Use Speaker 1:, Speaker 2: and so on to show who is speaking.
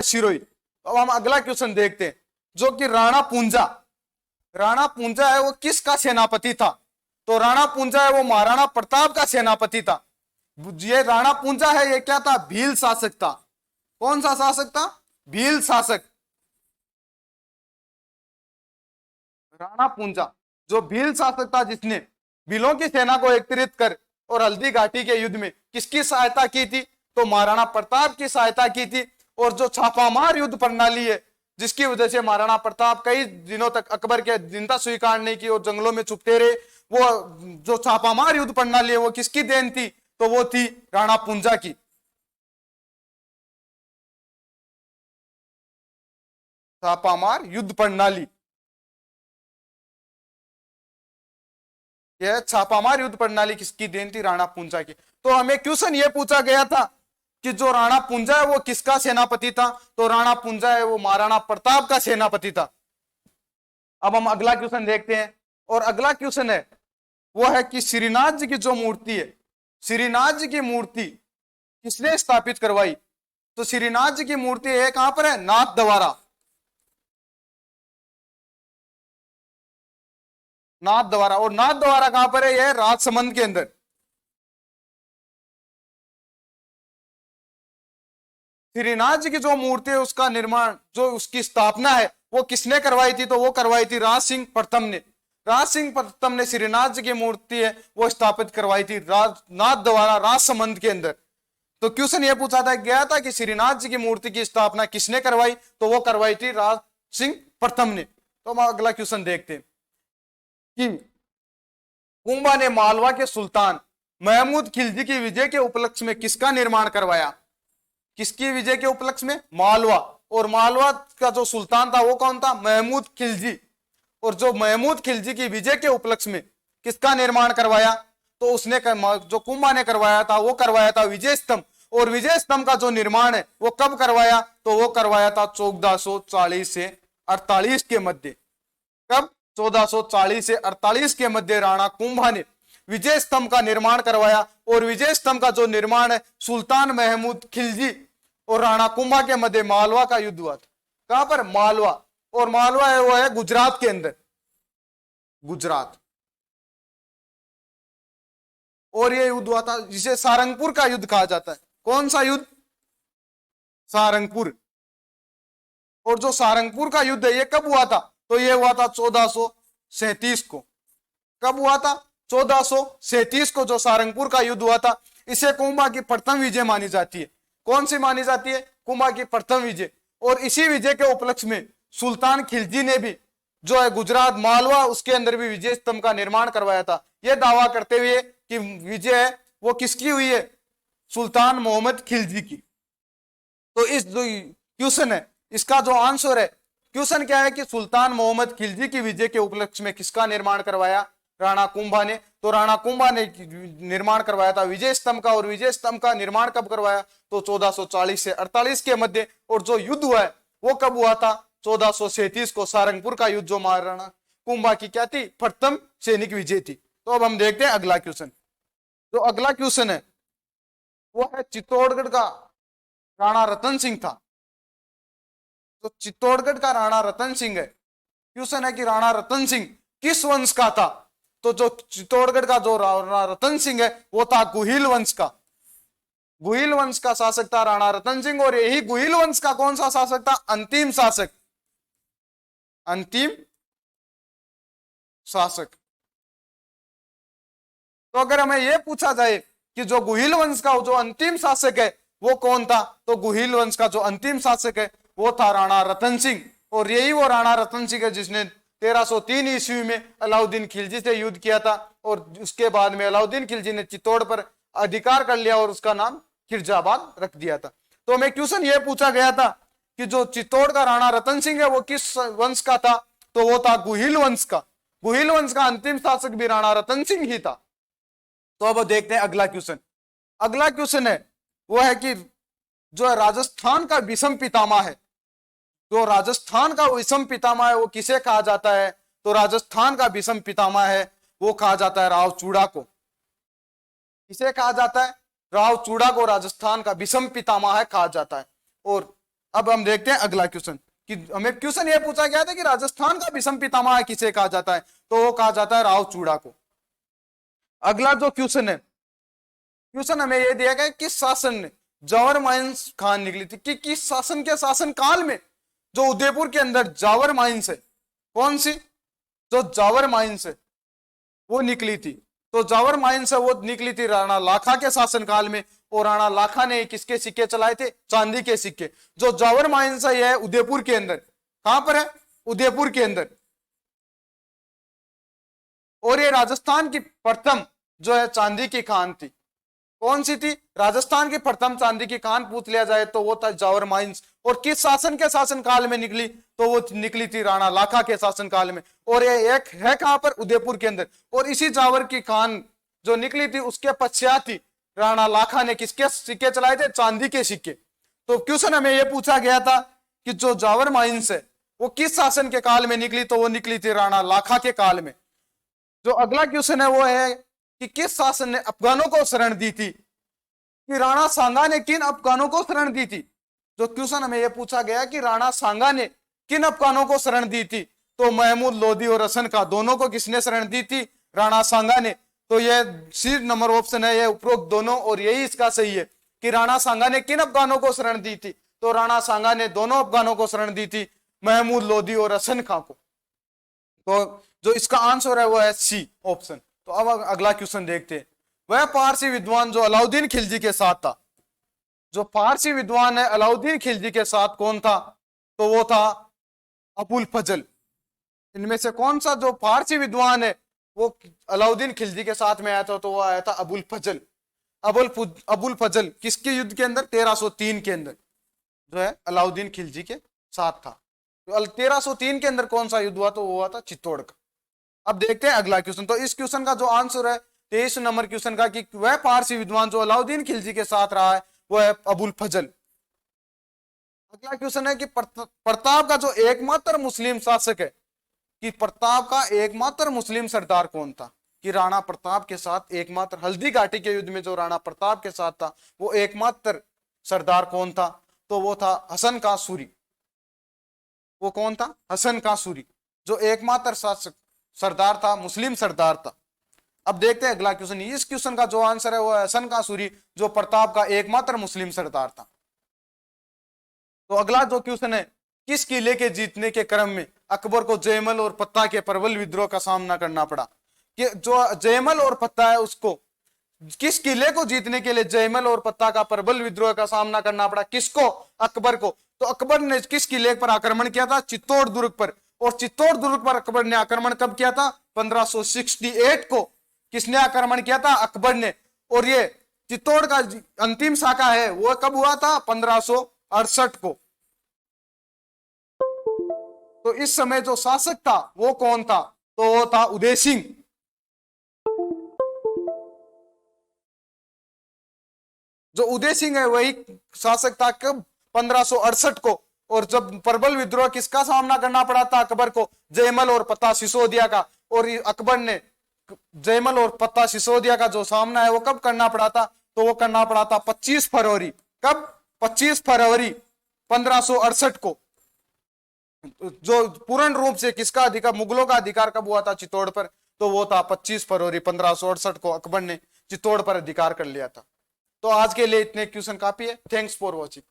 Speaker 1: शिरोई। अब हम अगला क्वेश्चन देखते हैं, जो कि राणा पूंजा। राणा पूंजा है वो किसका सेनापति था? तो राणा पूंजा है वो महाराणा प्रताप का सेनापति था। ये राणा पूंजा है, ये क्या था? भील शासक था। कौन सा शासक था? भील शासक। राणा पूंजा जो भील शासक था, जिसने भीलों की सेना को एकत्रित कर और हल्दी घाटी के युद्ध में किसकी सहायता की थी? तो महाराणा प्रताप की सहायता की थी। और जो छापामार युद्ध प्रणाली है, जिसकी वजह से महाराणा प्रताप कई दिनों तक अकबर के जिंदा स्वीकार नहीं की और जंगलों में छुपते रहे, वो जो छापामार युद्ध प्रणाली है वो किसकी देन थी? तो वो थी राणा पूंजा की। छापामार युद्ध प्रणाली, यह छापामार युद्ध प्रणाली किसकी देन थी? राणा पूंजा की। तो हमें क्वेश्चन ये पूछा गया था कि जो राणा पूंजा है वो किसका सेनापति था? तो राणा पूंजा है वो महाराणा प्रताप का सेनापति था। अब हम अगला क्वेश्चन देखते हैं, और अगला क्वेश्चन है वो है कि श्रीनाथ जी की जो मूर्ति है, श्रीनाथ जी की मूर्ति किसने स्थापित करवाई? तो श्रीनाथ जी की मूर्ति है कहां पर है? नाथ द्वारा। नाथ द्वारा। और नाथ द्वारा कहां पर है? यह राजसमंद के अंदर। श्रीनाथ जी की जो मूर्ति है उसका निर्माण, जो उसकी स्थापना है वो किसने करवाई थी? तो वो करवाई थी राज सिंह प्रथम ने। राज सिंह प्रथम ने श्रीनाथ जी की मूर्ति है वो स्थापित करवाई थी नाथ द्वारा राजसमंद के अंदर। तो क्वेश्चन ये पूछा था गया था कि श्रीनाथ जी की मूर्ति की स्थापना किसने करवाई? तो वो करवाई थी राज सिंह प्रथम ने। तो हम अगला क्वेश्चन देखते हैं कि कुंभा ने मालवा के सुल्तान महमूद खिलजी की विजय के उपलक्ष्य में किसका निर्माण करवाया? किसकी विजय के उपलक्ष्य में? मालवा। और मालवा का जो सुल्तान था वो कौन था? महमूद खिलजी। और जो महमूद खिलजी की विजय के उपलक्ष्य में किसका निर्माण करवाया? तो उसने जो कुंभा ने करवाया था वो करवाया था विजय स्तंभ। और विजय स्तंभ का जो निर्माण है वो कब करवाया? तो वो करवाया था 1440 से 48 के मध्य। कब? 1440 से 48 के मध्य राणा कुंभा ने विजय स्तंभ का निर्माण करवाया। और विजय स्तंभ का जो निर्माण है सुल्तान महमूद खिलजी और राणा कुंभा के मध्य मालवा का युद्ध हुआ था। कहां पर? मालवा। और मालवा है वो है गुजरात के अंदर, गुजरात। और ये युद्ध हुआ था जिसे सारंगपुर का युद्ध कहा जाता है। कौन सा युद्ध? सारंगपुर। और जो सारंगपुर का युद्ध है ये कब हुआ था? तो ये हुआ था 1437 को। कब हुआ था? 1437 को जो सारंगपुर का युद्ध हुआ था। इसे कुंभा की प्रथम विजय मानी जाती है। कौन सी मानी जाती है? कुंभा की प्रथम विजय। और इसी विजय के उपलक्ष्य में सुल्तान खिलजी ने भी जो है गुजरात मालवा उसके अंदर भी विजय स्तंभ का निर्माण करवाया था, यह दावा करते हुए कि विजय है वो किसकी हुई है? सुल्तान मोहम्मद खिलजी की। तो इस जो क्वेश्चन है इसका जो आंसर है, क्वेश्चन क्या है कि सुल्तान मोहम्मद खिलजी की विजय के उपलक्ष्य में किसका निर्माण करवाया? राणा कुंभा ने। तो राणा कुंभा ने निर्माण करवाया था विजय स्तंभ का। और विजय स्तंभ का निर्माण कब करवाया? तो 1440 से 48 के मध्य। और जो युद्ध हुआ है वो कब हुआ था? 1437 को सारंगपुर का युद्ध, जो महाराणा कुंभा की क्या थी? प्रथम सैनिक विजय थी। तो अब हम देखते हैं अगला क्वेश्चन। जो अगला क्वेश्चन है वो है चित्तौड़गढ़ का राणा रतन सिंह था। तो चित्तौड़गढ़ का राणा रतन सिंह है, क्वेश्चन है कि राणा रतन सिंह किस वंश का था? तो जो चित्तौड़गढ़ का जो राणा रतन सिंह है वो था गुहिल वंश का। गुहिल वंश का शासक था राणा रतन सिंह। और यही गुहिल वंश का कौन सा शासक था? अंतिम शासक। अंतिम शासक। तो अगर हमें यह पूछा जाए कि जो गुहिल वंश का जो अंतिम शासक है वो कौन था? तो गुहिल वंश का जो अंतिम शासक है वो था राणा रतन सिंह। और यही वो राणा रतन सिंह है जिसने 1303 ईस्वी में अलाउद्दीन खिलजी से युद्ध किया था। और उसके बाद में अलाउद्दीन खिलजी ने चित्तौड़ पर अधिकार कर लिया और उसका नाम खिरजाबाद रख दिया था। तो हमें क्वेश्चन ये पूछा गया था कि जो चित्तौड़ का राणा रतन सिंह है वो किस वंश का था? तो वो था गुहिल वंश का। गुहिल वंश का अंतिम शासक भी राणा रतन सिंह ही था। तो अब देखते हैं अगला क्वेश्चन। अगला क्वेश्चन है वो है कि जो राजस्थान का विषम पितामह है, जो राजस्थान का विषम पितामह है वो किसे कहा जाता है? तो राजस्थान का विषम पितामह है वो कहा जाता है राव चूड़ा को। किसे कहा जाता है? राव चूड़ा को राजस्थान का विषम पितामह कहा जाता है। और अब हम देखते हैं अगला क्वेश्चन कि हमें क्वेश्चन ये पूछा गया था कि राजस्थान का विषम पितामह किसे कहा जाता है, तो वो कहा जाता है राव चूड़ा को। अगला जो क्वेश्चन है, क्वेश्चन हमें ये दिया गया किस शासन ने जावर माइंस खान निकली थी, कि किस शासन के शासन काल में जो उदयपुर के अंदर जावर माइंस है, कौन सी, जो जावर माइंस है वो निकली थी। तो जावर माइंस है वो निकली थी राणा लाखा के शासन काल में, और राणा लाखा ने किसके सिक्के चलाए थे, चांदी के सिक्के। जो जावर माइंस है यह उदयपुर के अंदर, कहां पर है, उदयपुर के अंदर। और ये राजस्थान की प्रथम जो है चांदी की खान थी, कौन सी थी, राजस्थान की प्रथम चांदी की खान पूछ लिया जाए तो वो था जावर माइंस। और किस शासन के शासन काल में निकली, तो वो निकली थी राणा लाखा के शासन काल में। और ये एक है कहां पर, उदयपुर के अंदर। और इसी जावर की खान जो निकली थी उसके पश्चात ही राणा लाखा ने किसके सिक्के चलाए थे, चांदी के सिक्के। तो क्वेश्चन हमें यह पूछा गया था कि जो जावर माइंस है वो किस शासन के काल में निकली, तो वो निकली थी राणा लाखा के काल में। जो अगला क्वेश्चन है वो है कि किस शासन ने अफगानों को शरण दी थी, कि राणा सांगा ने किन अफगानों को शरण दी थी। जो क्वेश्चन हमें यह पूछा गया कि राणा सांगा ने किन अफगानों को शरण दी थी, तो महमूद लोधी और हसन का दोनों को किसने शरण दी थी, राणा सांगा ने। तो यह सी नंबर ऑप्शन है, यह उपरोक्त दोनों, और यही इसका सही है कि राणा सांगा ने किन अफगानों को शरण दी थी, तो राणा सांगा ने दोनों अफगानों को शरण दी थी, महमूद लोधी और हसन खां को। तो जो इसका आंसर है वो है सी ऑप्शन। तो अब अगला क्वेश्चन देखते हैं, वह पारसी विद्वान जो अलाउद्दीन खिलजी के साथ था, जो पारसी विद्वान है अलाउद्दीन खिलजी के साथ कौन था, तो वो था अबुल फजल। इनमें से कौन सा जो पारसी विद्वान है वो अलाउद्दीन खिलजी के साथ में आया था, तो वो आया था अबुल फजल। अबुल फजल किसके युद्ध के अंदर, 1303 के अंदर जो है अलाउद्दीन खिलजी के साथ था। तो 1303 के अंदर कौन सा युद्ध हुआ, तो वो हुआ था चित्तौड़ का। अब देखते हैं अगला क्वेश्चन। तो इस क्वेश्चन का जो आंसर है 23 नंबर क्वेश्चन का, कि वह पारसी विद्वान जो अलाउद्दीन खिलजी के साथ रहा है वो है अबुल फजल। अगला क्वेश्चन है कि प्रताप का जो एकमात्र मुस्लिम शासक है, कि प्रताप का एकमात्र मुस्लिम सरदार कौन था, कि राणा प्रताप के साथ एकमात्र हल्दी घाटी के युद्ध में जो राणा प्रताप के साथ था वो एकमात्र सरदार कौन था, तो वो था हसन का सूरी। वो कौन था, हसन का सूरी, जो एकमात्र शासक सरदार था, मुस्लिम सरदार था। अब देखते हैं अगला क्वेश्चन। इस क्वेश्चन का जो आंसर है वो है हसन का सूरी, जो प्रताप का एकमात्र मुस्लिम सरदार था। तो अगला जो क्वेश्चन है, किस किले के जीतने के क्रम में अकबर को जयमल और पत्ता के प्रबल विद्रोह का सामना करना पड़ा, कि जो जयमल और पत्ता है उसको, किस किले को जीतने के लिए जयमल और पत्ता का प्रबल विद्रोह का सामना करना पड़ा, किसको, अकबर को। तो अकबर ने किस किले पर आक्रमण किया था, चित्तौड़ दुर्ग पर। और चित्तौड़ दुर्ग पर अकबर ने आक्रमण कब किया था, 1568 को किसने आक्रमण किया था, अकबर ने। और ये चित्तौड़ का अंतिम शाखा है वो कब हुआ था, 1568 को। तो इस समय जो शासक था वो कौन था, तो वो था उदय सिंह। जो उदय सिंह है वही शासक था कब, 1568 को। और जब प्रबल विद्रोह किसका सामना करना पड़ा था अकबर को, जयमल और पत्ता सिसोदिया का। और अकबर ने जयमल और पत्ता सिसोदिया का जो सामना है वो कब करना पड़ा था, तो वो करना पड़ा था 25 फरवरी, कब, 25 फरवरी 1568 को। जो पूर्ण रूप से किसका अधिकार, मुगलों का अधिकार कब हुआ था चित्तौड़ पर, तो वो था 25 फरवरी 1568 को अकबर ने चित्तौड़ पर अधिकार कर लिया था। तो आज के लिए इतने क्वेश्चन काफी है। Thanks for watching.